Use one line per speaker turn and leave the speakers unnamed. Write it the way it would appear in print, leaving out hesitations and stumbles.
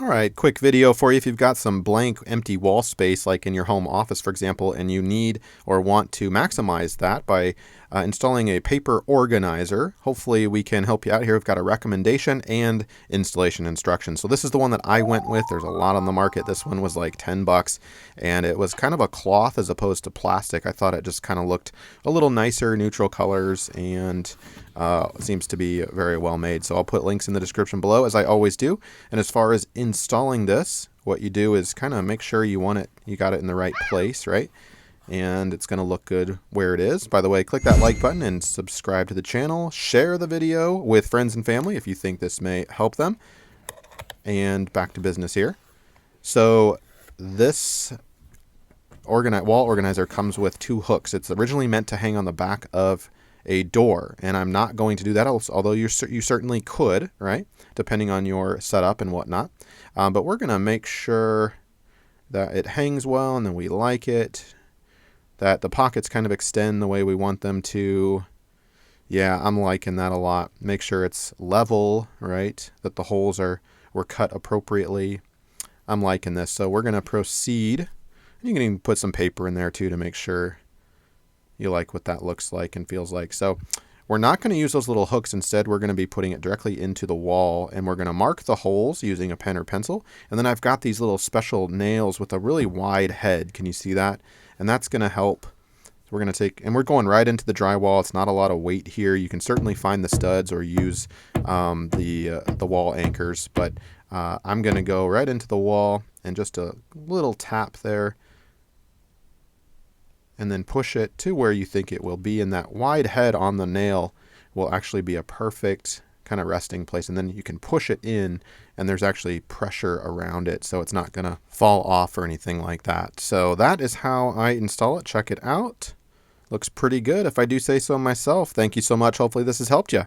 Alright, quick video for you if you've got some blank empty wall space like in your home office for example, and you need or want to maximize that by installing a paper organizer. Hopefully we can help you out here. We've got a recommendation and installation instructions. So this is the one that I went with. There's a lot on the market. This one was like 10 bucks and it was kind of a cloth as opposed to plastic. I thought it just kind of looked a little nicer, neutral colors, and seems to be very well made. So I'll put links in the description below as I always do. And as far as installing this, what you do is kind of make sure you got it in the right place, right? And it's going to look good where it is. By the way, click that like button and subscribe to the channel. Share the video with friends and family if you think this may help them. And back to business here. So this wall organizer comes with 2 hooks. It's originally meant to hang on the back of a door, and I'm not going to do that, although you certainly could, right, depending on your setup and whatnot. But we're going to make sure that it hangs well and then we like it, that the pockets kind of extend the way we want them to. Yeah, I'm liking that a lot. Make sure it's level, right, that the holes were cut appropriately. I'm liking this. So we're going to proceed. You can even put some paper in there too to make sure you like what that looks like and feels like. So we're not going to use those little hooks. Instead, we're going to be putting it directly into the wall, and we're going to mark the holes using a pen or pencil. And then I've got these little special nails with a really wide head. Can you see that? And that's going to help. So we're going to take, and we're going right into the drywall. It's not a lot of weight here. You can certainly find the studs or use the wall anchors, but I'm going to go right into the wall and just a little tap there, and then push it to where you think it will be, and that wide head on the nail will actually be a perfect kind of resting place. And then you can push it in, and there's actually pressure around it, so it's not going to fall off or anything like that. So that is how I install it. Check it out. Looks pretty good if I do say so myself. Thank you so much. Hopefully this has helped you.